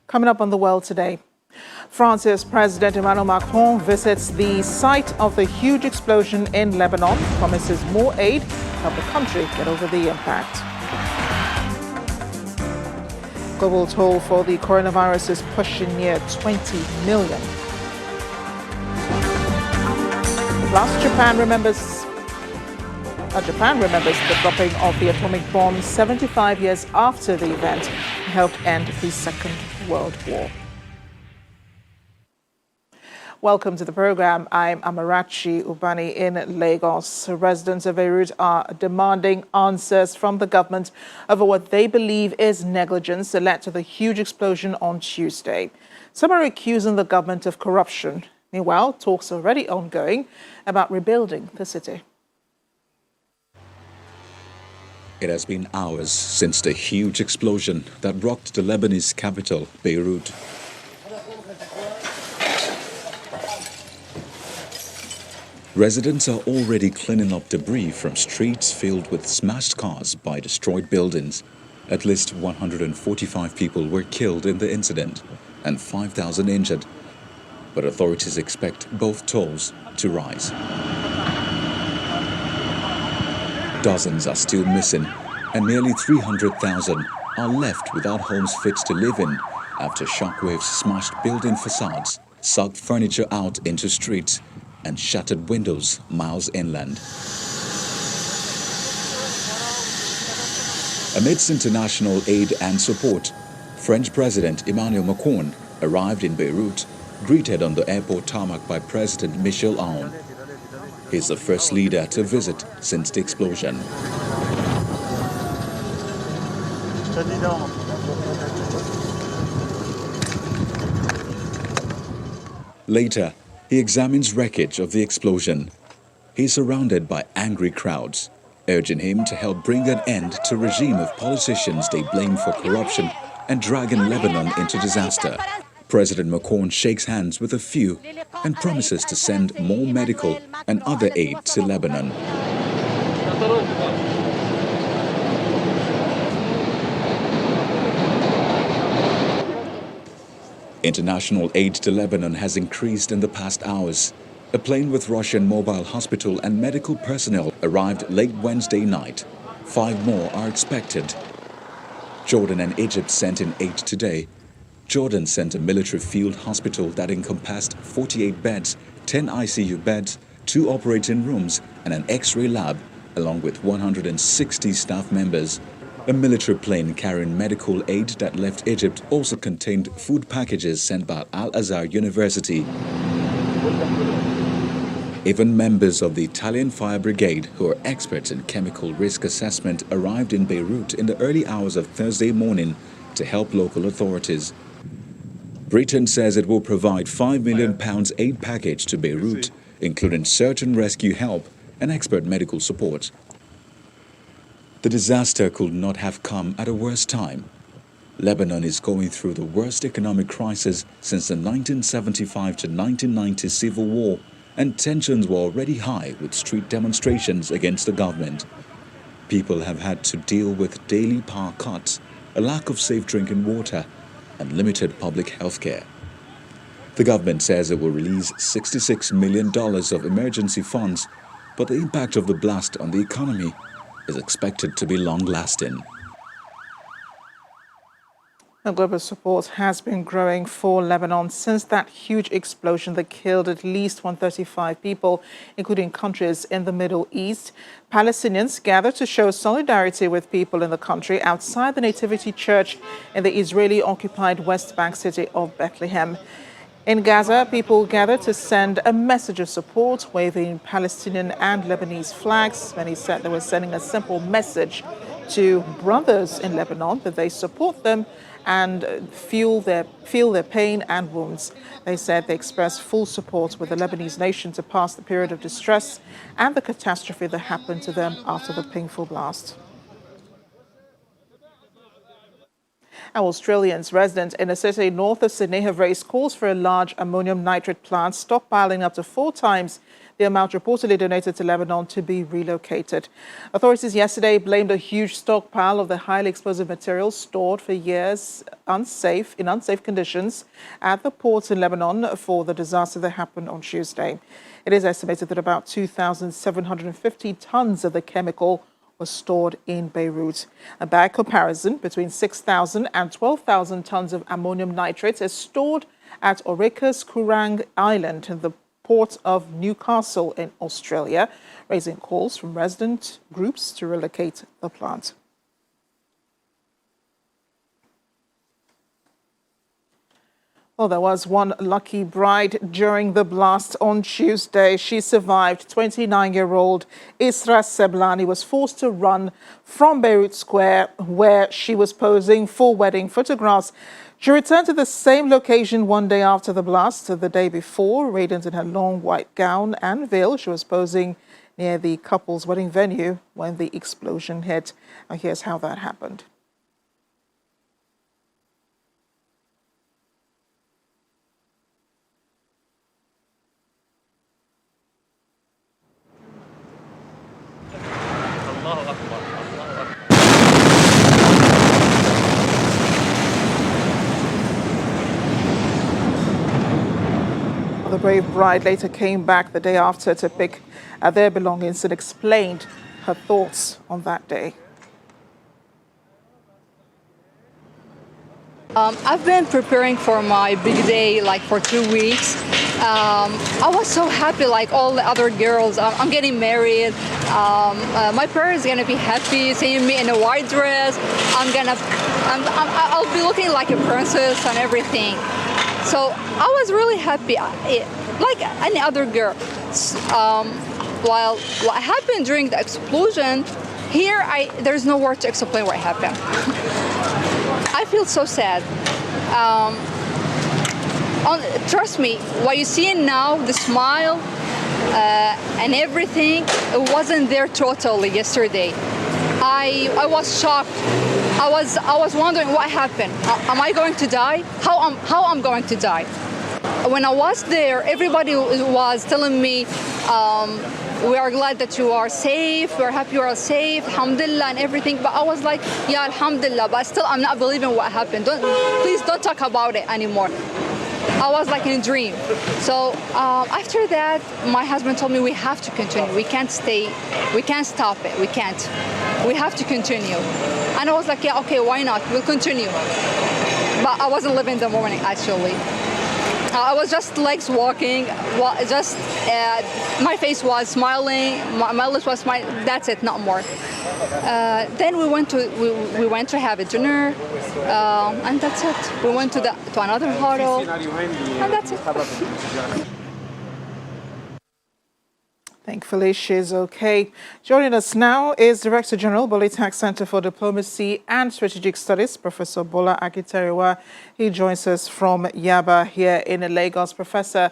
Coming up on The World Today, France's President Emmanuel Macron visits the site of the huge explosion in Lebanon, promises more aid to help the country get over the impact. Global toll for the coronavirus is pushing near 20 million. Plus, Japan remembers the dropping of the atomic bomb 75 years after the event helped end the Second World War. Welcome to the program. I'm Amarachi Ubani in Lagos. Residents of Beirut are demanding answers from the government over what they believe is negligence that led to the huge explosion on Tuesday. Some are accusing the government of corruption. Meanwhile, talks are already ongoing about rebuilding the city. It has been hours since the huge explosion that rocked the Lebanese capital, Beirut. Residents are already cleaning up debris from streets filled with smashed cars by destroyed buildings. At least 145 people were killed in the incident and 5,000 injured. But authorities expect both tolls to rise. Dozens are still missing, and nearly 300,000 are left without homes fit to live in after shockwaves smashed building facades, sucked furniture out into streets, and shattered windows miles inland. Amidst international aid and support, French President Emmanuel Macron arrived in Beirut, greeted on the airport tarmac by President Michel Aoun. He's the first leader to visit since the explosion. Later, he examines wreckage of the explosion. He's surrounded by angry crowds, urging him to help bring an end to a regime of politicians they blame for corruption and dragging Lebanon into disaster. President Macron shakes hands with a few and promises to send more medical and other aid to Lebanon. International aid to Lebanon has increased in the past hours. A plane with Russian mobile hospital and medical personnel arrived late Wednesday night. 5 more are expected. Jordan and Egypt sent in aid today. Jordan sent a military field hospital that encompassed 48 beds, 10 ICU beds, 2 operating rooms, and an X-ray lab, along with 160 staff members. A military plane carrying medical aid that left Egypt also contained food packages sent by Al-Azhar University. Even members of the Italian Fire Brigade, who are experts in chemical risk assessment, arrived in Beirut in the early hours of Thursday morning to help local authorities. Britain says it will provide £5 million aid package to Beirut, including search and rescue help and expert medical support. The disaster could not have come at a worse time. Lebanon is going through the worst economic crisis since the 1975 to 1990 civil war, and tensions were already high with street demonstrations against the government. People have had to deal with daily power cuts, a lack of safe drinking water, and limited public health care. The government says it will release $66 million of emergency funds, but the impact of the blast on the economy is expected to be long-lasting. Global support has been growing for Lebanon since that huge explosion that killed at least 135 people, including countries in the Middle East. Palestinians gathered to show solidarity with people in the country outside the Nativity Church in the Israeli-occupied West Bank city of Bethlehem. In Gaza, people gathered to send a message of support, waving Palestinian and Lebanese flags. Many said they were sending a simple message to brothers in Lebanon that they support them and feel their pain and wounds. They said they expressed full support with the Lebanese nation to pass the period of distress and the catastrophe that happened to them after the painful blast. Now, Australians resident in a city north of Sydney have raised calls for a large ammonium nitrate plant stockpiling up to 4 times the amount reportedly donated to Lebanon to be relocated. Authorities yesterday blamed a huge stockpile of the highly explosive materials stored for years in unsafe conditions at the ports in Lebanon for the disaster that happened on Tuesday. It is estimated that about 2,750 tons of the chemical was stored in Beirut. And by comparison, between 6,000 and 12,000 tons of ammonium nitrate is stored at Orica's Kurang Island in the port of Newcastle in Australia, raising calls from resident groups to relocate the plant. Well, there was one lucky bride during the blast on Tuesday. She survived. 29-year-old Isra Seblani was forced to run from Beirut Square, where she was posing for wedding photographs. She returned to the same location one day after the blast. The day before, radiant in her long white gown and veil, she was posing near the couple's wedding venue when the explosion hit. Now, here's how that happened. The brave bride later came back the day after to pick their belongings and explained her thoughts on that day. I've been preparing for my big day like for 2 weeks. I was so happy, like all the other girls. I'm getting married. My parents are gonna be happy seeing me in a white dress. I'll be looking like a princess and everything. So I was really happy, like any other girl. While what happened during the explosion, here there's no word to explain what happened. I feel so sad. Trust me, what you see now, the smile and everything, it wasn't there totally yesterday. I was shocked. I was wondering what happened. Am I going to die? How I'm going to die? When I was there, everybody was telling me, we are glad that you are safe, we are happy you are safe, alhamdulillah and everything. But I was like, yeah, alhamdulillah, but still I'm not believing what happened. Please don't talk about it anymore. I was like in a dream. So after that, my husband told me we have to continue. We can't stop it. We have to continue. And I was like, yeah, okay, why not? We'll continue. But I wasn't living in the morning, actually. I was just legs walking, my face was smiling, my lips was smiling, that's it, not more. Then we went to have a dinner, and that's it. We went to another hotel, and that's it. Thankfully, she's okay. Joining us now is Director General, Bolitac Center for Diplomacy and Strategic Studies, Professorbola Akiteriwa. He joins us from Yaba here in Lagos. Professor,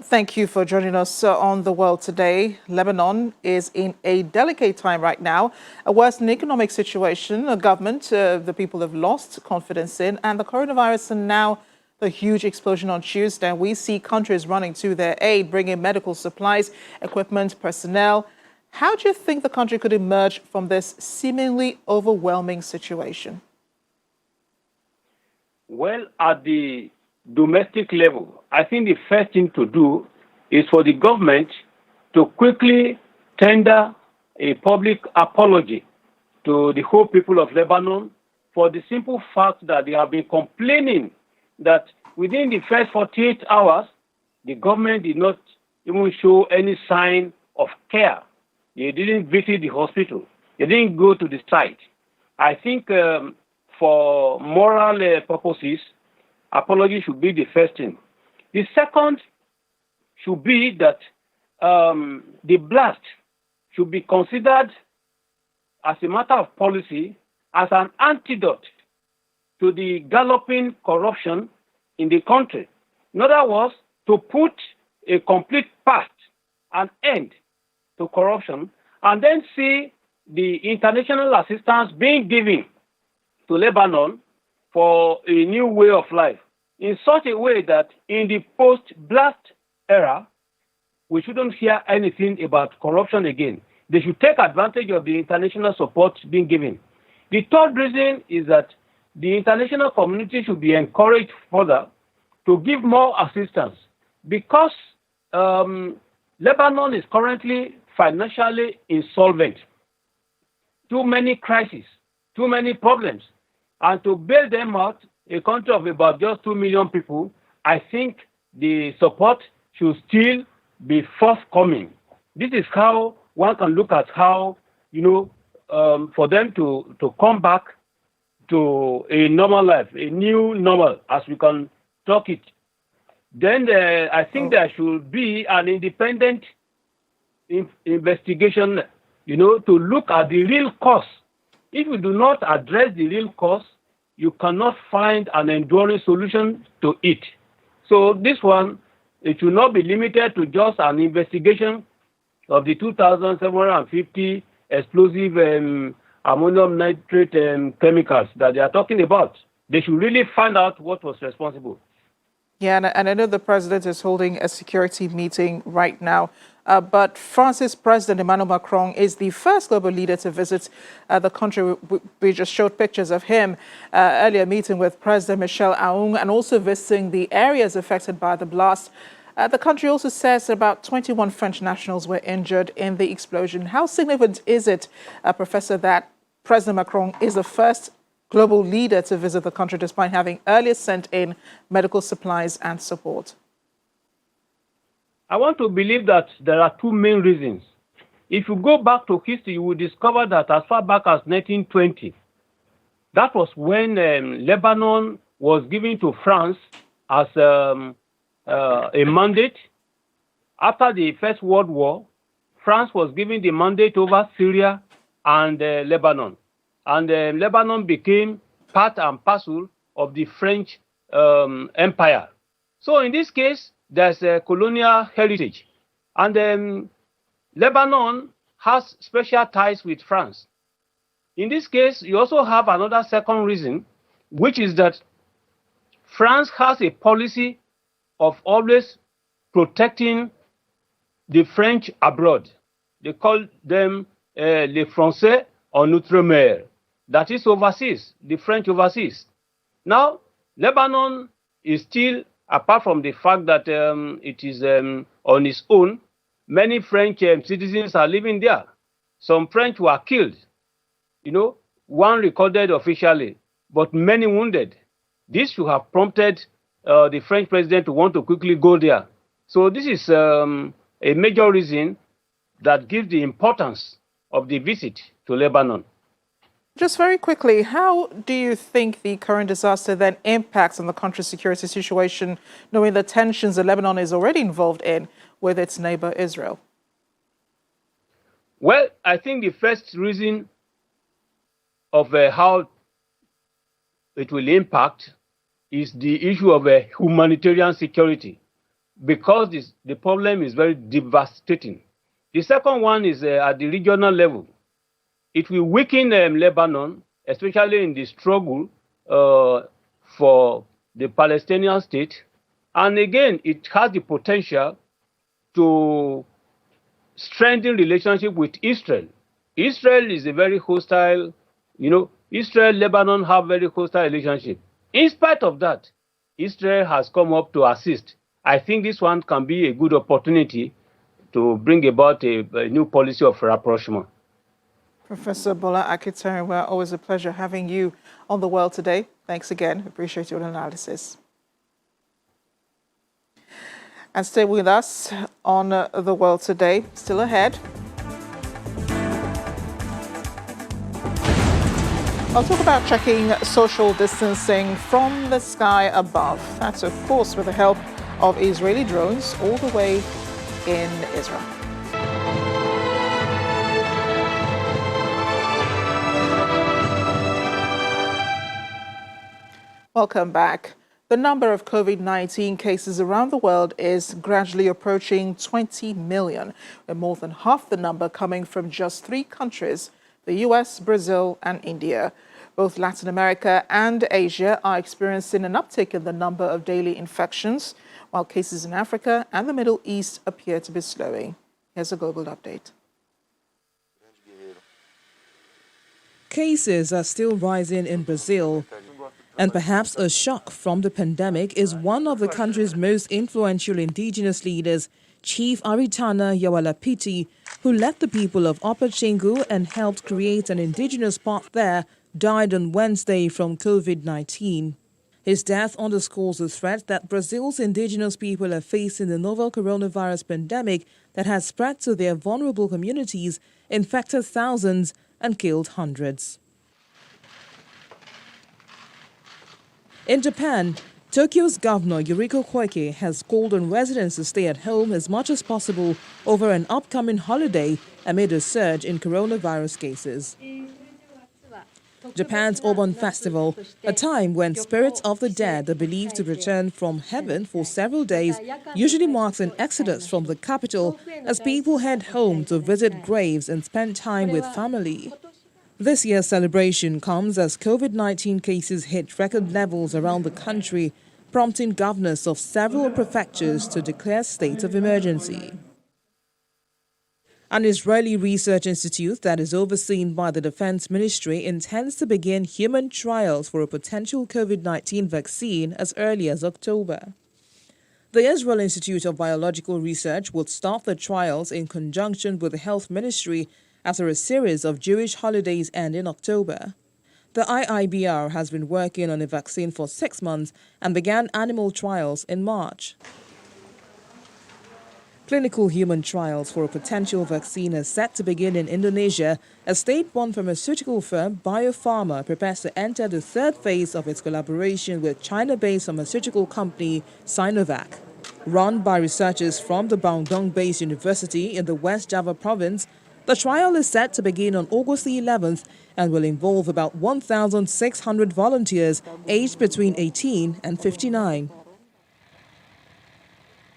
thank you for joining us on The World today. Lebanon is in a delicate time right now, a worsening economic situation, a government the people have lost confidence in, and the coronavirus and now the huge explosion on Tuesday. We see countries running to their aid, bringing medical supplies, equipment, personnel. How do you think the country could emerge from this seemingly overwhelming situation? Well, at the domestic level, I think the first thing to do is for the government to quickly tender a public apology to the whole people of Lebanon for the simple fact that they have been complaining that within the first 48 hours, the government did not even show any sign of care. They didn't visit the hospital. They didn't go to the site. I think for moral purposes, apology should be the first thing. The second should be that the blast should be considered as a matter of policy as an antidote to the galloping corruption in the country. In other words, to put a complete path, an end to corruption, and then see the international assistance being given to Lebanon for a new way of life in such a way that in the post-blast era, we shouldn't hear anything about corruption again. They should take advantage of the international support being given. The third reason is that the international community should be encouraged further to give more assistance because Lebanon is currently financially insolvent. Too many crises, too many problems. And to bail them out, a country of about just 2 million people, I think the support should still be forthcoming. This is how one can look at how, for them to come back to a normal life, a new normal, as we can talk it. Then I think there should be an independent investigation, to look at the real cause. If you do not address the real cause, you cannot find an enduring solution to it. So this one, it should not be limited to just an investigation of the 2,750 explosive ammonium nitrate chemicals that they are talking about. They should really find out what was responsible. Yeah, and I know the president is holding a security meeting right now. But France's President Emmanuel Macron is the first global leader to visit the country. We just showed pictures of him earlier, meeting with President Michel Aoun and also visiting the areas affected by the blast. The country also says about 21 French nationals were injured in the explosion. How significant is it, Professor, that President Macron is the first global leader to visit the country despite having earlier sent in medical supplies and support? I want to believe that there are two main reasons. If you go back to history, you will discover that as far back as 1920, that was when Lebanon was given to France as a mandate. After the First World War, France was given the mandate over Syria and Lebanon. And Lebanon became part and parcel of the French Empire. So in this case, there's a colonial heritage. And Lebanon has special ties with France. In this case, you also have another second reason, which is that France has a policy of always protecting the French abroad. They call them les Français en outre-mer. That is overseas, the French overseas. Now, Lebanon is still, apart from the fact that it is on its own, many French citizens are living there. Some French were killed, one recorded officially, but many wounded. This should have prompted the French president to want to quickly go there. So this is a major reason that gives the importance of the visit to Lebanon. Just very quickly, how do you think the current disaster then impacts on the country's security situation, knowing the tensions that Lebanon is already involved in with its neighbor Israel? Well, I think the first reason of how it will impact is the issue of humanitarian security, because the problem is very devastating. The second one is at the regional level. It will weaken Lebanon, especially in the struggle for the Palestinian state. And again, it has the potential to strengthen relationship with Israel. Israel is a very hostile, Israel, Lebanon have very hostile relationship. In spite of that, Israel has come up to assist. I think this one can be a good opportunity to bring about a new policy of rapprochement. Professorbola Akiteriwa, always a pleasure having you on The World Today. Thanks again. Appreciate your analysis. And stay with us on The World Today. Still ahead, I'll talk about checking social distancing from the sky above. That's, of course, with the help of Israeli drones all the way in Israel. Welcome back. The number of COVID-19 cases around the world is gradually approaching 20 million, with more than half the number coming from just 3 countries, the US, Brazil, and India. But Both Latin America and Asia are experiencing an uptick in the number of daily infections, while cases in Africa and the Middle East appear to be slowing. Here's a global update. Cases are still rising in Brazil, and perhaps a shock from the pandemic is one of the country's most influential indigenous leaders, Chief Aritana Yawalapiti, who led the people of Upper Chingu and helped create an indigenous park there, died on Wednesday from COVID-19. His death underscores the threat that Brazil's indigenous people are facing the novel coronavirus pandemic that has spread to their vulnerable communities, infected thousands, and killed hundreds. In Japan, Tokyo's governor Yuriko Koike has called on residents to stay at home as much as possible over an upcoming holiday amid a surge in coronavirus cases. Japan's Obon Festival, a time when spirits of the dead are believed to return from heaven for several days, usually marks an exodus from the capital as people head home to visit graves and spend time with family. This year's celebration comes as COVID-19 cases hit record levels around the country, prompting governors of several prefectures to declare state of emergency. An Israeli research institute that is overseen by the Defense Ministry intends to begin human trials for a potential COVID-19 vaccine as early as October. The Israel Institute of Biological Research would start the trials in conjunction with the Health Ministry after a series of Jewish holidays end in October. The IIBR has been working on a vaccine for 6 months and began animal trials in March. Clinical human trials for a potential vaccine are set to begin in Indonesia as state-run pharmaceutical firm Biopharma prepares to enter the third phase of its collaboration with China-based pharmaceutical company Sinovac. Run by researchers from the Bandung-based university in the West Java province, the trial is set to begin on August the 11th and will involve about 1,600 volunteers aged between 18 and 59.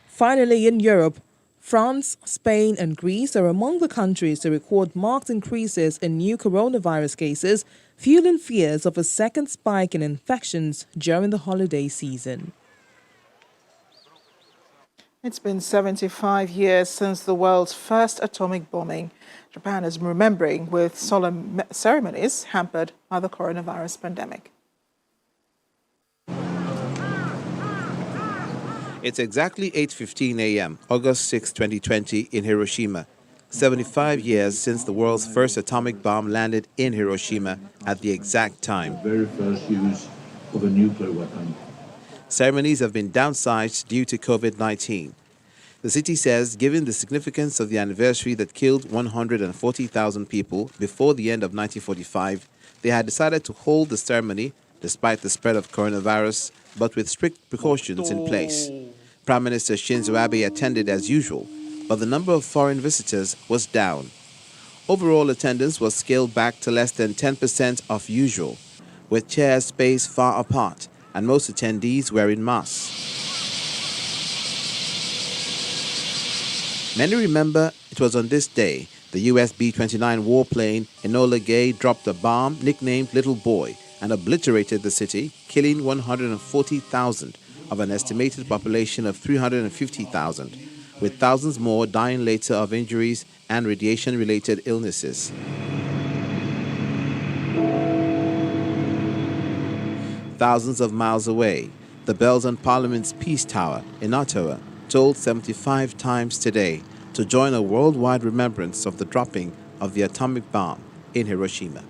Finally, in Europe, France, Spain and Greece are among the countries to record marked increases in new coronavirus cases, fueling fears of a second spike in infections during the holiday season. It's been 75 years since the world's first atomic bombing. Japan is remembering with solemn ceremonies hampered by the coronavirus pandemic. It's exactly 8:15 a.m., August 6, 2020, in Hiroshima. 75 years since the world's first atomic bomb landed in Hiroshima at the exact time. The very first use of a nuclear weapon. Ceremonies have been downsized due to COVID-19. The city says, given the significance of the anniversary that killed 140,000 people before the end of 1945, they had decided to hold the ceremony despite the spread of coronavirus, but with strict precautions in place. Prime Minister Shinzo Abe attended as usual, but the number of foreign visitors was down. Overall attendance was scaled back to less than 10% of usual, with chairs spaced far apart, and most attendees were in masks. Many remember it was on this day the US B-29 warplane Enola Gay dropped a bomb nicknamed Little Boy and obliterated the city, killing 140,000 of an estimated population of 350,000, with thousands more dying later of injuries and radiation-related illnesses. Thousands of miles away, the bells on Parliament's Peace Tower in Ottawa tolled 75 times today to join a worldwide remembrance of the dropping of the atomic bomb in Hiroshima.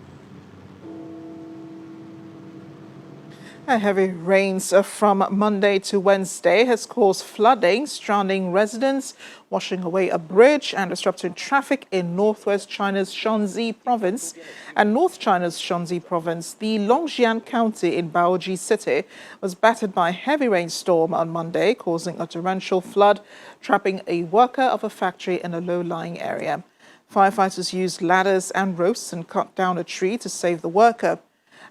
Heavy rains from Monday to Wednesday has caused flooding, stranding residents, washing away a bridge and disrupting traffic in northwest China's Shanxi province and North China's Shanxi province. The Longjiang County in Baoji City was battered by a heavy rainstorm on Monday, causing a torrential flood, trapping a worker of a factory in a low-lying area. Firefighters used ladders and ropes and cut down a tree to save the worker.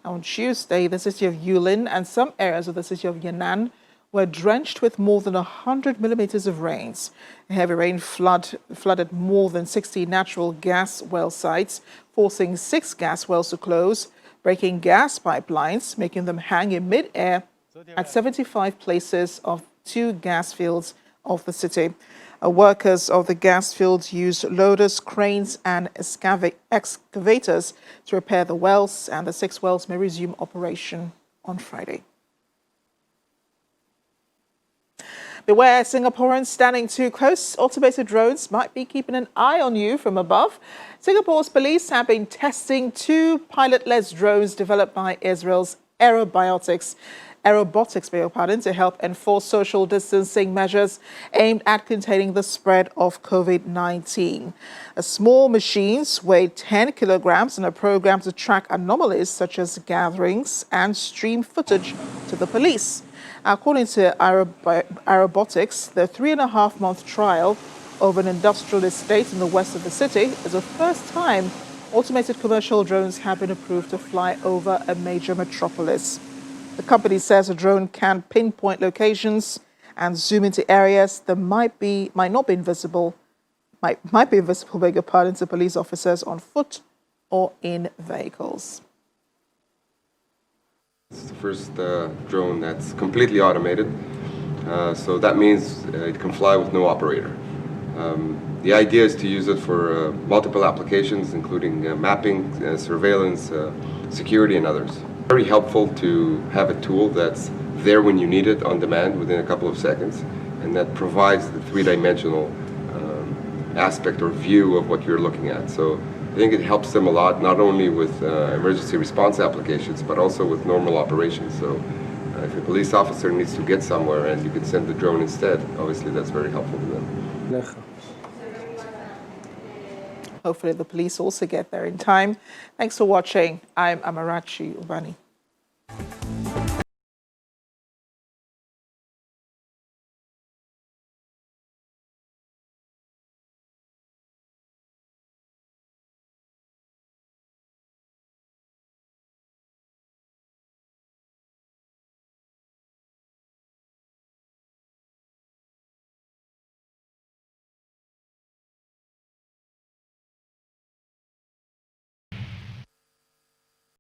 On Tuesday, the city of Yulin and some areas of the city of Yan'an were drenched with more than 100 millimeters of rains. Heavy rain flooded more than 60 natural gas well sites, forcing 6 gas wells to close. breaking gas pipelines, making them hang in mid-air at 75 places of 2 gas fields of the city. Workers of the gas fields used loaders, cranes and excavators to repair the wells, and the 6 wells may resume operation on Friday. Beware, Singaporeans standing too close. Automated drones might be keeping an eye on you from above. Singapore's police have been testing 2 pilotless drones developed by Israel's aerobotics to help enforce social distancing measures aimed at containing the spread of COVID-19. Small machines weigh 10 kilograms and are programmed to track anomalies such as gatherings and stream footage to the police. According to Aerobotics, the 3.5-month trial of an industrial estate in the west of the city is the first time automated commercial drones have been approved to fly over a major metropolis. The company says a drone can pinpoint locations and zoom into areas that might be invisible to police officers on foot or in vehicles. It's the first drone that's completely automated, so that means it can fly with no operator. The idea is to use it for multiple applications, including mapping, surveillance, security, and others. Very helpful to have a tool that's there when you need it on demand within a couple of seconds, and that provides the 3-dimensional aspect or view of what you're looking at. So I think it helps them a lot, not only with emergency response applications, but also with normal operations. So if a police officer needs to get somewhere and you can send the drone instead, obviously that's very helpful to them. Hopefully the police also get there in time. Thanks for watching. I'm Amarachi Ubani.